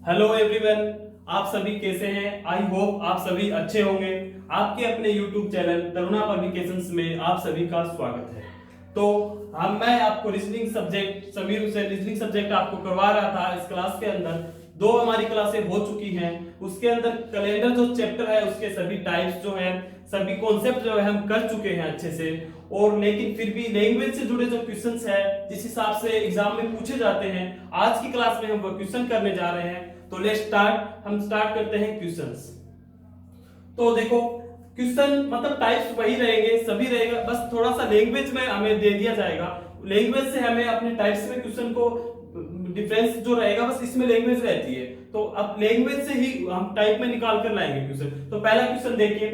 Hello everyone, आप सभी कैसे हैं? आई होप आप सभी अच्छे होंगे। आपके अपने YouTube चैनल तरुणा पब्लिकेशंस में आप सभी का स्वागत है। तो मैं आपको रीजनिंग सब्जेक्ट समीर से रीजनिंग सब्जेक्ट आपको करवा रहा था। इस क्लास के अंदर दो हमारी क्लासें हो चुकी हैं। उसके अंदर कैलेंडर जो चैप्टर है उसके सभी टाइप्स जो हैं, सभी कॉन्सेप्ट जो है हम कर चुके हैं अच्छे से। और लेकिन फिर भी लैंग्वेज से जुड़े जो क्वेश्चंस है जिस हिसाब से एग्जाम में पूछे जाते हैं, आज की क्लास में हम वो क्वेश्चन करने जा रहे हैं। तो लेट्स स्टार्ट। हम स्टार्ट करते हैं क्वेश्चंस। तो देखो, क्वेश्चन मतलब टाइप्स वही रहेंगे, सभी रहेगा, बस थोड़ा सा लैंग्वेज में हमें दे दिया जाएगा। लैंग्वेज से हमें अपने टाइप्स में क्वेश्चन को डिफरेंस जो रहेगा बस इसमें लैंग्वेज रहती है। तो अब लैंग्वेज से ही हम टाइप में निकाल कर लाएंगे क्वेश्चन। तो पहला क्वेश्चन देखिए,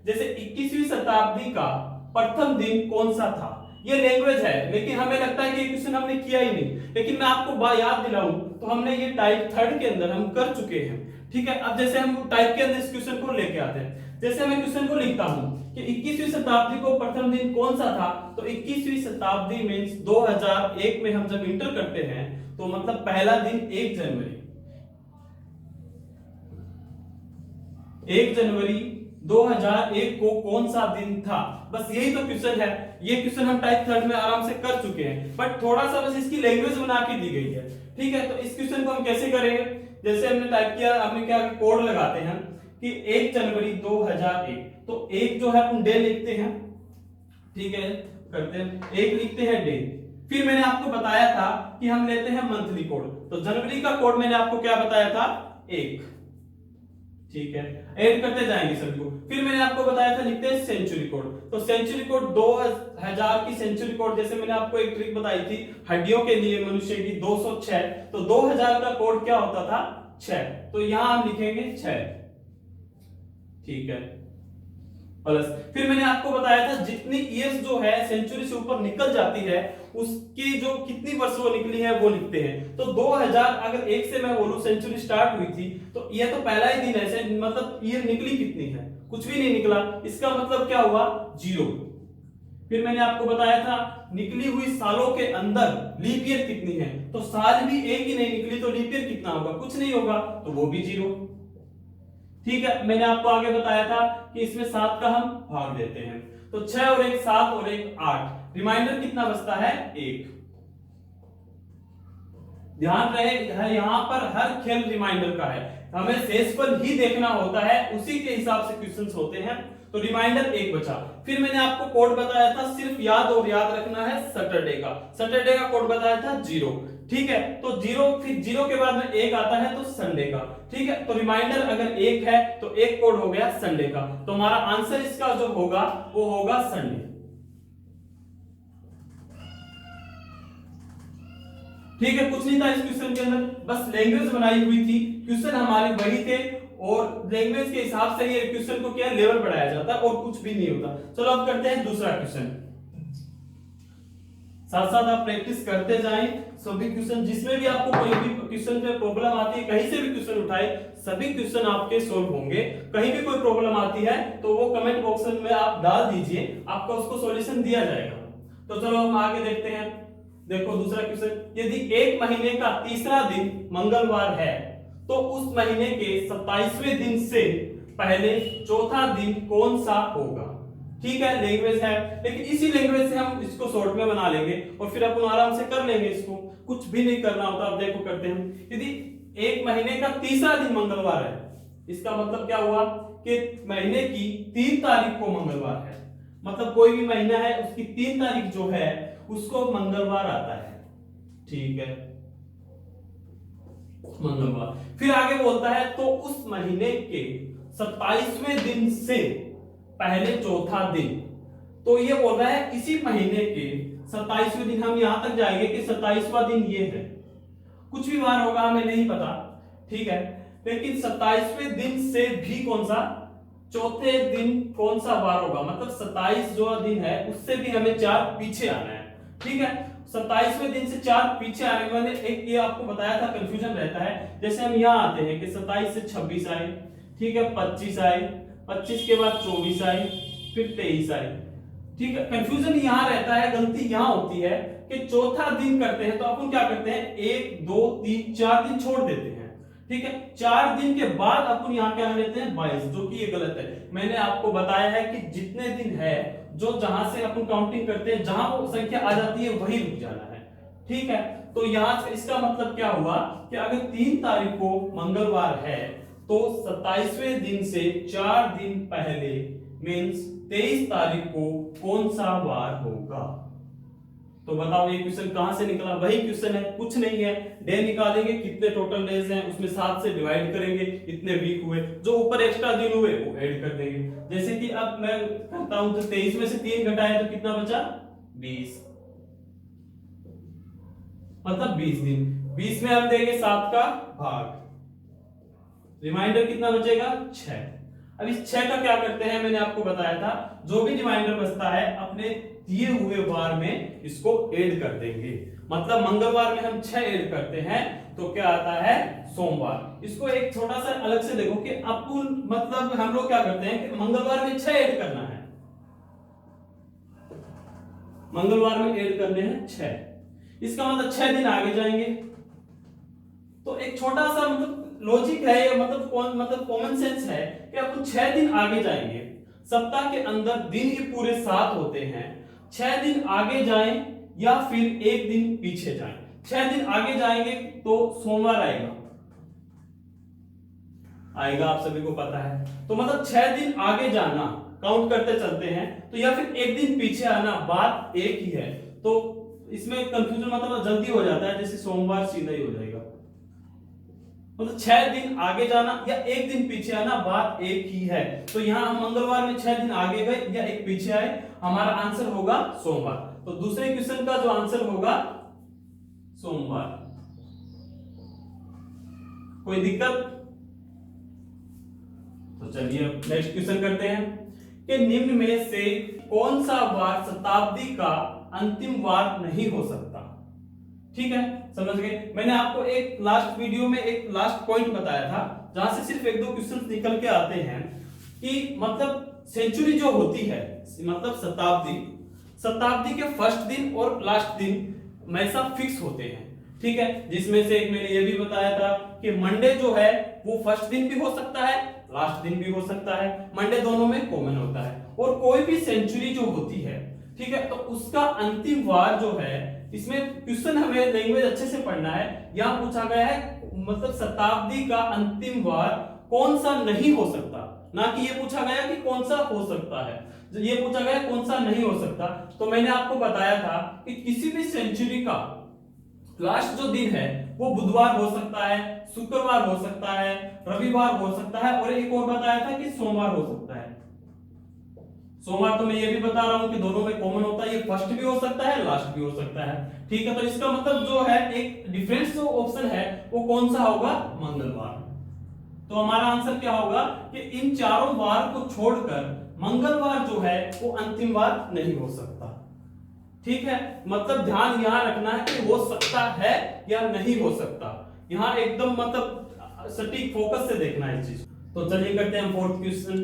जैसे 21वीं शताब्दी का प्रथम दिन कौन सा था। ये लैंग्वेज है, लेकिन हमें लगता है कि ये क्वेश्चन हमने किया ही नहीं, लेकिन मैं आपको याद दिलाऊं तो हमने ये टाइप थर्ड के अंदर हम कर चुके हैं। ठीक है, अब जैसे हम टाइप के अंदर इस क्वेश्चन को लेके आते हैं। जैसे मैं क्वेश्चन को लिखता हूं कि 21वीं शताब्दी को प्रथम दिन कौन सा था, तो 21वीं शताब्दी मींस 2001 में हम जब इंटर करते हैं तो मतलब पहला दिन 1 जनवरी 2001 को कौन सा दिन था। बस यही तो क्वेश्चन है। ये क्वेश्चन हम टाइप थर्ड में आराम से कर चुके हैं, बट थोड़ा सा बस इसकी लैंग्वेज बना के दी गई है। ठीक है, तो इस क्वेश्चन को हम कैसे करेंगे? जैसे हमने टाइप किया, हमने क्या कोड लगाते हैं कि 1 जनवरी 2001। तो एक जो है अपन डे लिखते हैं। ठीक है, करते हैं, एक लिखते हैं डे। फिर मैंने आपको बताया था कि हम लेते हैं मंथली कोड। तो जनवरी का कोड मैंने आपको क्या बताया था? 1। ठीक है, ऐड करते जाएंगे सभी को। फिर मैंने आपको बताया था लिखते हैं सेंचुरी कोड। तो सेंचुरी कोड 2000 की सेंचुरी कोड, जैसे मैंने आपको एक ट्रिक बताई थी हड्डियों के लिए मनुष्य की, 206। तो 2000 का कोड क्या होता था? 6। तो यहां हम लिखेंगे 6। ठीक है, प्लस फिर मैंने आपको बताया था जितनी ईयर्स जो है सेंचुरी से ऊपर निकल जाती है उसकी जो कितनी वर्ष वो निकली है वो लिखते हैं। तो 2000 अगर 1 से मैं बोलूं सेंचुरी स्टार्ट हुई थी, तो ये तो पहला ही दिन है, मतलब ईयर निकली कितनी है? कुछ भी नहीं निकला। इसका मतलब क्या हुआ? 0। फिर मैंने आपको बताया था निकली हुई सालों के अंदर लीप ईयर कितनी है, तो साल भी एक ही नहीं निकली तो लीप ईयर कितना होगा? कुछ नहीं होगा, तो वो भी 0। ठीक है, मैंने आपको आगे बताया था कि इसमें 7 का हम भाग देते हैं। तो 6 और 1 7 और 1 8, रिमाइंडर कितना बचता है? 1। ध्यान रहे यहां पर हर खेल रिमाइंडर का है, हमें शेषफल ही देखना होता है, उसी के हिसाब से क्वेश्चंस होते हैं। तो रिमाइंडर 1 बचा। फिर मैंने आपको कोड बताया था, सिर्फ याद रखना है सैटरडे का कोड बताया था 0। ठीक है, तो 0, फिर 0 के बाद में 1 आता है तो संडे का। ठीक है, तो रिमाइंडर अगर 1 है तो एक कोड हो गया संडे का। तो हमारा आंसर इसका जो होगा वो होगा संडे। ठीक है, कुछ नहीं था इस क्वेश्चन के अंदर, बस लैंग्वेज बनाई हुई थी। क्वेश्चन हमारे वही थे और लैंग्वेज के हिसाब से ये क्वेश्चन को क्या लेवल बढ़ाया जाता है और कुछ भी नहीं होता। चलो अब करते हैं दूसरा क्वेश्चन। साथ साथ आप प्रैक्टिस करते जाएं सभी क्वेश्चन, जिसमें भी आपको कोई भी क्वेश्चन में प्रॉब्लम आती है, कहीं से भी क्वेश्चन उठाए, सभी क्वेश्चन आपके सोल्व होंगे। कहीं भी कोई प्रॉब्लम आती है तो वो कमेंट बॉक्स में आप डाल दीजिए, आपका उसको सॉल्यूशन दिया जाएगा। तो चलो हम आगे देखते हैं। देखो दूसरा क्वेश्चन, यदि एक महीने का तीसरा दिन मंगलवार है तो उस महीने के 27वें दिन से पहले चौथा दिन कौन सा होगा। ठीक है, लैंग्वेज है, लेकिन इसी लैंग्वेज से हम इसको शॉर्ट में बना लेंगे और फिर अपन आराम से कर लेंगे इसको, कुछ भी नहीं करना होता। अब देखो करते हैं, यदि एक महीने का तीसरा दिन मंगलवार है, इसका मतलब क्या हुआ कि महीने की 3 तारीख को मंगलवार है, मतलब कोई भी महीना है उसकी 3 तारीख जो है उसको मंगलवार आता है। ठीक है, मंगलवार। फिर आगे बोलता है तो उस महीने के 27वें दिन से पहले चौथा दिन। तो ये बोल रहा है इसी महीने के 27वें दिन, हम यहां तक जाएंगे कि 27वां दिन ये है, कुछ भी बार होगा हमें नहीं पता। ठीक है, लेकिन 27वें दिन से भी कौन सा चौथे दिन कौन सा बार होगा, मतलब 27 जो दिन है उससे भी हमें 4 पीछे आना है। ठीक है, 27वें दिन से 4 पीछे आने वाले, एक ये आपको बताया था कंफ्यूजन रहता है। जैसे हम यहां आते हैं कि 27 से 26 आए, ठीक है, 25 आए, 25 के बाद 24 आए, फिर 23 आए। ठीक है, कंफ्यूजन यहां रहता है, गलती यहां होती है कि चौथा दिन करते हैं तो अपन क्या करते हैं 1 2 3 4 दिन छोड़ देते हैं। ठीक है, 4 दिन के बाद अपन यहाँ क्या लेते हैं 22, जो कि ये गलत है। मैंने आपको बताया है कि जितने दिन है जो जहां से अपन काउंटिंग करते हैं, जहां वो संख्या आ जाती है वही रुक जाना है। ठीक है, तो यहाँ से इसका मतलब क्या हुआ कि अगर 3 तारीख को मंगलवार है तो 27वें दिन से 4 दिन पहले मींस 23 तारीख को कौन सा वार होगा। तो बताओ ये क्वेश्चन कहां से निकला, वही क्वेश्चन है, कुछ नहीं है। डे निकालेंगे, कितने टोटल डेज हैं उसमें 7 से डिवाइड करेंगे, कितने वीक हुए, जो ऊपर एक्स्ट्रा दिन हुए वो ऐड कर देंगे। जैसे कि अब मैं करता हूं तो 23 में से 3 घटाए तो कितना बचा 20, मतलब 20 दिन। 20 में हम देंगे 7 का भाग, रिमाइंडर कितना बचेगा 6। अब इस 6 का क्या करते हैं, मैंने आपको बताया था, जो भी रिमाइंडर बचता है अपने दिए हुए वार में इसको ऐड कर देंगे। मतलब मंगलवार में हम 6 ऐड करते हैं तो क्या आता है सोमवार। इसको एक छोटा सा अलग से देखो कि अपन मतलब हम लोग क्या करते हैं कि मंगलवार में 6 ऐड करना है, मंगलवार में ऐड करने हैं 6, इसका मतलब 6 दिन आगे जाएंगे। तो एक छोटा सा मतलब लॉजिक है, मतलब कॉमन सेंस है कि अपन 6 दिन आगे जाएंगे। सप्ताह के अंदर दिन ही पूरे 7 होते हैं, 6 दिन आगे जाएं या फिर 1 दिन पीछे जाएं। 6 दिन आगे जाएंगे तो सोमवार आएगा, आप सभी को पता है। तो मतलब 6 दिन आगे जाना काउंट करते चलते हैं, तो या फिर 1 दिन पीछे आना, बात एक ही है। तो इसमें कंफ्यूजन मतलब जल्दी हो जाता है, जैसे सोमवार सीधा ही हो जाएगा। मतलब 6 दिन आगे जाना या 1 दिन पीछे आना, बात एक ही है। तो यहां हम मंगलवार में 6 दिन आगे गए या 1 पीछे आए, हमारा आंसर होगा सोमवार। तो दूसरे क्वेश्चन का जो आंसर होगा सोमवार। कोई दिक्कत? तो चलिए नेक्स्ट क्वेश्चन करते हैं कि निम्न में से कौन सा वार शताब्दी का अंतिम वार नहीं हो सकता। ठीक है, समझ गए। मैंने आपको एक लास्ट वीडियो में एक लास्ट पॉइंट बताया था, जहां से सिर्फ 1-2 क्वेश्चन निकल के आते हैं कि मतलब सेंचुरी जो होती है, मतलब शताब्दी के फर्स्ट दिन और लास्ट दिन हमेशा फिक्स होते हैं। ठीक है, जिसमें से एक मैंने ये भी बताया था कि मंडे जो है वो फर्स्ट दिन भी हो सकता है, लास्ट दिन भी हो सकता है, मंडे दोनों में कॉमन होता है। और कोई भी सेंचुरी जो होती है, ठीक है, तो उसका अंतिम वार जो है, इसमें क्वेश्चन हमें लैंग्वेज अच्छे से पढ़ना है। यहां पूछा गया है मतलब शताब्दी का अंतिम वार कौन सा नहीं हो सकता, ना कि ये पूछा गया कि कौन सा हो सकता है, ये पूछा गया कौन सा नहीं हो सकता। तो मैंने आपको बताया था कि किसी भी सेंचुरी का लास्ट जो दिन है वो बुधवार हो सकता है, शुक्रवार हो सकता है, रविवार हो सकता है, और एक और बताया था कि सोमवार हो सकता है। सोमवार तो मैं ये भी बता रहा हूं कि दोनों में कॉमन होता है, ये फर्स्ट भी हो सकता है, लास्ट भी हो सकता है। ठीक है, तो इसका मतलब जो है एक डिफरेंस जो ऑप्शन है वो कौन सा होगा, मंगलवार। तो हमारा आंसर क्या होगा कि इन चारों वार को छोड़कर मंगलवार जो है वो अंतिम वार नहीं हो सकता। ठीक है, मतलब ध्यान यहां रखना है कि हो सकता है या नहीं हो सकता, यहां एकदम मतलब सटीक फोकस से देखना है इस चीज। तो चलिए करते हैं 4th क्वेश्चन।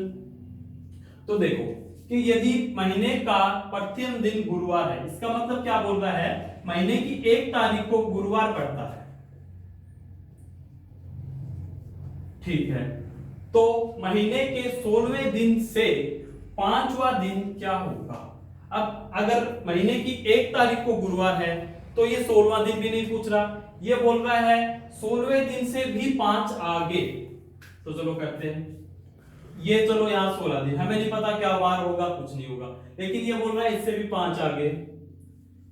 तो देखो कि यदि महीने का प्रथम दिन गुरुवार है, इसका मतलब क्या बोल रहा है, महीने की 1 तारीख को गुरुवार पड़ता है। ठीक है, तो महीने के 16वें दिन से 5वां दिन क्या होगा। अब अगर महीने की 1 तारीख को गुरुवार है तो ये 16वां दिन भी नहीं पूछ रहा, ये बोल रहा है 16वें दिन से भी 5 आगे। तो चलो करते हैं ये, चलो यहाँ 16 दिन, हमें नहीं पता क्या वार होगा, कुछ नहीं होगा, लेकिन ये बोल रहा है इससे भी 5 आगे,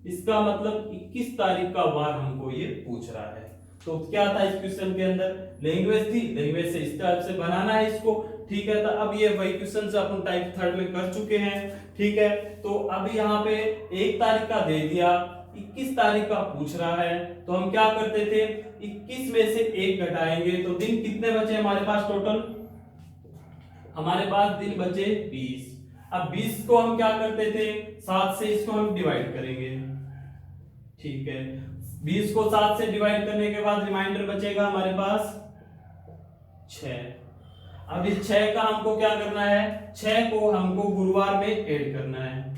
इसका मतलब 21 तारीख का वार हमको ये पूछ रहा है। तो क्या था इस क्वेश्चन के अंदर, लैंग्वेज थी, लैंग्वेज से इस टाइप से बनाना है इसको। ठीक है, तो अब ये वही क्वेश्चन से अपन टाइप 3rd में कर चुके हैं। ठीक है, तो अब यहाँ पे 1 तारीख का दे दिया, 21 तारीख का पूछ रहा है, तो हम क्या करते थे, 21 में से 1 घटाएंगे तो दिन कितने बचे हमारे पास टोटल, हमारे पास दिन बचे 20। अब 20 को हम क्या करते थे, 7 से इसको हम डिवाइड करेंगे। ठीक है, 20 को 7 से डिवाइड करने के बाद रिमाइंडर बचेगा हमारे पास 6। अब इस 6 का हमको क्या करना है, 6 को हमको गुरुवार में ऐड करना है,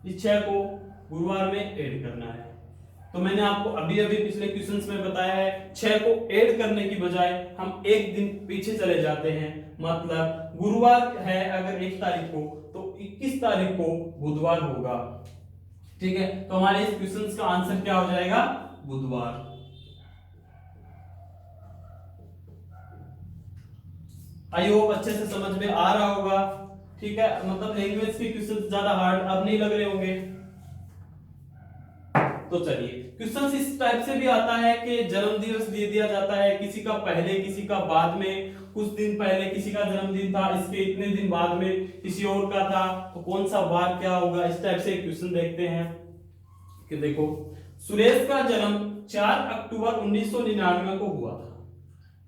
इस 6 को गुरुवार में ऐड करना है। तो मैंने आपको अभी अभी पिछले क्वेश्चंस में बताया है 6 को ऐड करने की बजाय हम एक दिन पीछे चले जाते हैं। मतलब गुरुवार है अगर 1 तारीख को, तो 21 तारीख को बुधवार होगा। ठीक है, तो हमारे इस क्वेश्चंस का आंसर क्या हो जाएगा? बुधवार। आई होप अच्छे से समझ में आ रहा होगा। ठीक है, मतलब लैंग्वेज के क्वेश्चंस ज्यादा हार्ड अब नहीं लग रहे होंगे। तो चलिए, क्वेश्चंस इस टाइप से भी आता है कि जन्म दिवस दे दिया जाता है, किसी का पहले किसी का बाद में, कुछ दिन पहले किसी का जन्मदिन था, इसके इतने दिन बाद में किसी और का था, तो कौन सा वार क्या होगा, इस टाइप से क्वेश्चन देखते हैं। कि देखो, सुरेश का जन्म 4 अक्टूबर 1999 को हुआ था।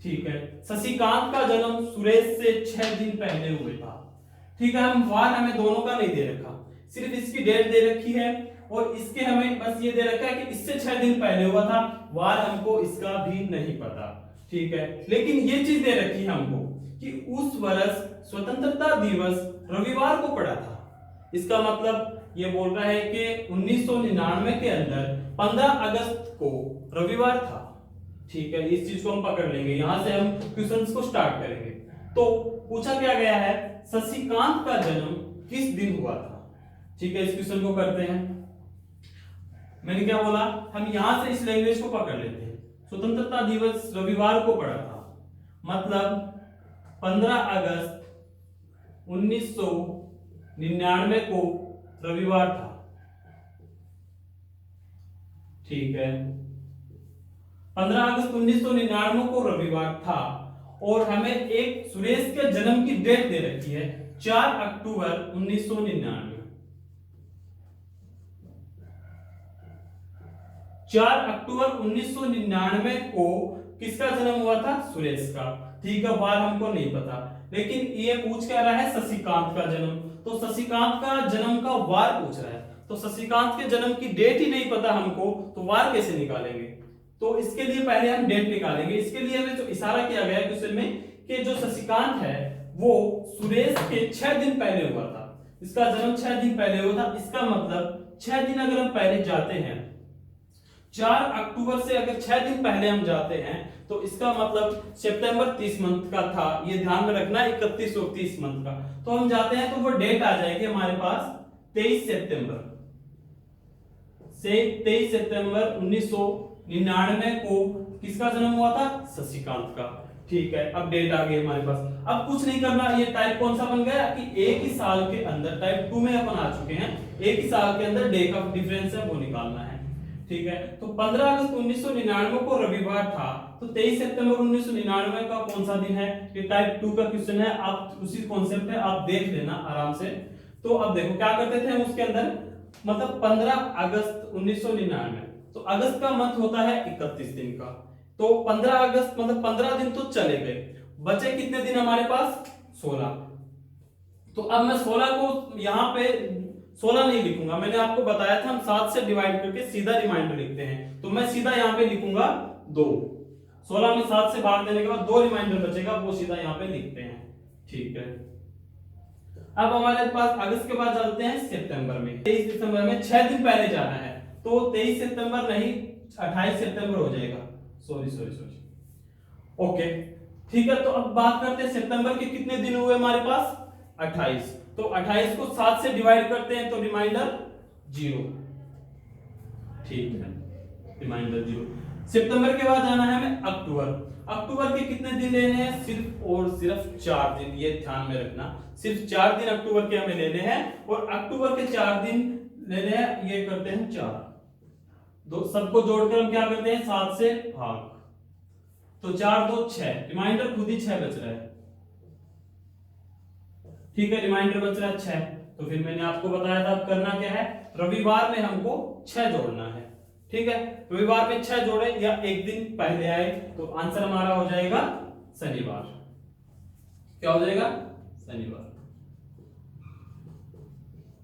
ठीक है, शशिकांत का जन्म सुरेश से 6 दिन पहले हुआ था। ठीक है, हम वार हमें दोनों का नहीं दे रखा, सिर्फ इसकी डेट दे रखी है और इसके हमें बस ये दे रखा है कि इससे 6 दिन पहले हुआ था। वार हमको इसका भी नहीं पता। ठीक है, लेकिन ये चीज दे रखी है हमको कि उस वर्ष स्वतंत्रता दिवस रविवार को पड़ा था। इसका मतलब ये बोल रहा है कि 1999 के अंदर 15 अगस्त को रविवार था। ठीक है, इस चीज को हम पकड़ लेंगे, यहां से हम क्वेश्चंस को स्टार्ट करेंगे। तो पूछा क्या गया है, शशिकांत का जन्म किस दिन हुआ था। ठीक है, इस क्वेश्चन को करते हैं। मैंने क्या बोला, हम यहां से इस लैंग्वेज को पकड़ लेते हैं। स्वतंत्रता दिवस रविवार को पड़ा था, मतलब 15 अगस्त 1999 को रविवार था। ठीक है, 15 अगस्त 1999 को रविवार था और हमें एक सुरेश के जन्म की डेट दे रखी है 4 अक्टूबर 1999। 4 अक्टूबर 1999 को किसका जन्म हुआ था? सुरेश का। ठीक है, वार हमको नहीं पता, लेकिन ये पूछ क्या रहा है, शशिकांत का जन्म। तो शशिकांत का जन्म का वार पूछ रहा है, तो शशिकांत के जन्म की डेट ही नहीं पता हमको, तो वार कैसे निकालेंगे? तो इसके लिए पहले हम डेट निकालेंगे। इसके लिए हमें जो इशारा किया गया है क्वेश्चन में कि जो शशिकांत है वो सुरेश के 6 दिन पहले हुआ था, इसका जन्म 6 दिन पहले हुआ था। इसका मतलब 6 दिन अगर हम पहले जाते हैं, 4 अक्टूबर से अगर 6 दिन पहले हम जाते हैं, तो इसका मतलब सितंबर 30 मंथ का था, ये ध्यान में रखना, 31 और 30 मंथ का। तो हम जाते हैं तो वो डेट आ जाएगी हमारे पास 23 सितंबर से 23 सितंबर 1999 को किसका जन्म हुआ था? शशिकांत का। ठीक है, अब डेट आ गई हमारे पास। अब कुछ नहीं करना, ये टाइप कौन सा बन गया कि एक ही साल के अंदर, टाइप 2 में अपन आ चुके हैं, एक ही साल के अंदर डे का डिफरेंस है वो निकालना है। ठीक है, तो 15 अगस्त 1999 को रविवार था, तो 23 सितंबर 1999 का कौन सा दिन है? ये टाइप 2 का क्वेश्चन है, आप उसी कॉन्सेप्ट है, आप देख लेना आराम से। तो अब देखो क्या करते थे हम उसके अंदर, मतलब 15 अगस्त 1999, तो अगस्त का मंथ होता है 31 दिन का, तो 15 अगस्त मतलब 15 दिन तो चले गए, बचे कितने दिन हमारे पास? 16। तो अब मैं 16 को यहाँ पे 16 नहीं लिखूंगा, मैंने आपको बताया था हम 7 से डिवाइड करके सीधा रिमाइंडर लिखते हैं, तो मैं सीधा यहाँ पे लिखूंगा 2। 16 में 7 से भाग देने के बाद 2 रिमाइंडर बचेगा, वो सीधा यहाँ पे लिखते हैं। ठीक है, अब हमारे पास अगस्त के बाद चलते हैं सितंबर में। 23 सितंबर में 6 दिन पहले जाना है, तो 23 सितंबर नहीं 28 सितंबर हो जाएगा। सॉरी ओके, ठीक है। तो अब बात करते हैं सितंबर के कितने दिन हुए हमारे पास? 28। तो 28 को 7 से डिवाइड करते हैं तो रिमाइंडर 0। ठीक है, रिमाइंडर 0। सितंबर के बाद जाना है हमें अक्टूबर। अक्टूबर के कितने दिन लेने हैं? सिर्फ और सिर्फ 4 दिन, ये ध्यान में रखना, सिर्फ 4 दिन अक्टूबर के हमें लेने हैं, और अक्टूबर के 4 दिन लेने हैं, ये करते हैं 4, दो सबको जोड़कर हम क्या करते हैं 7 से भाग, तो 4 2 6, रिमाइंडर खुद ही 6 बच रहा है। ठीक है, रिमाइंडर बच रहा है 6। तो फिर मैंने आपको बताया था अब करना क्या है, रविवार में हमको 6 जोड़ना है। ठीक है, रविवार में 6 जोड़े या एक दिन पहले आए तो आंसर हमारा हो जाएगा शनिवार। क्या हो जाएगा? शनिवार।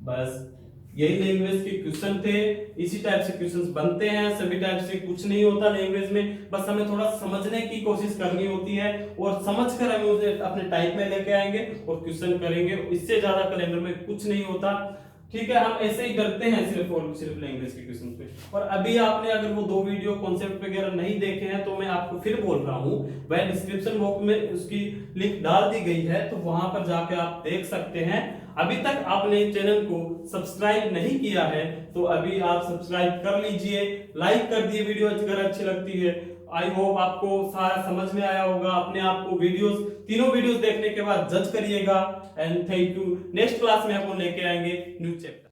बस यही लैंग्वेज के क्वेश्चन थे, इसी टाइप से क्वेश्चंस बनते हैं, सभी टाइप से कुछ नहीं होता लैंग्वेज में, बस हमें थोड़ा समझने की कोशिश करनी होती है और समझकर हम उसे अपने टाइप में लेके आएंगे और क्वेश्चन करेंगे, इससे ज्यादा कैलेंडर में कुछ नहीं होता। ठीक है, हम ऐसे ही करते हैं सिर्फ और सिर्फ लैंग्वेज के क्वेश्चन पे। और अभी आपने अगर वो 2 वीडियो कॉन्सेप्ट वगैरह नहीं देखे हैं तो मैं आपको फिर बोल रहा हूँ, वह डिस्क्रिप्शन बॉक्स में उसकी लिंक डाल दी गई है, तो वहां पर जाके आप देख सकते हैं। अभी तक आपने चैनल को सब्सक्राइब नहीं किया है तो अभी आप सब्सक्राइब कर लीजिए, लाइक कर दिए वीडियो अगर अच्छी लगती है। आई होप आपको सारा समझ में आया होगा। अपने आप को वीडियोस, तीनों वीडियोस देखने के बाद जज करिएगा। And thank you. Next class में हम लेके आएंगे न्यू चैप्टर।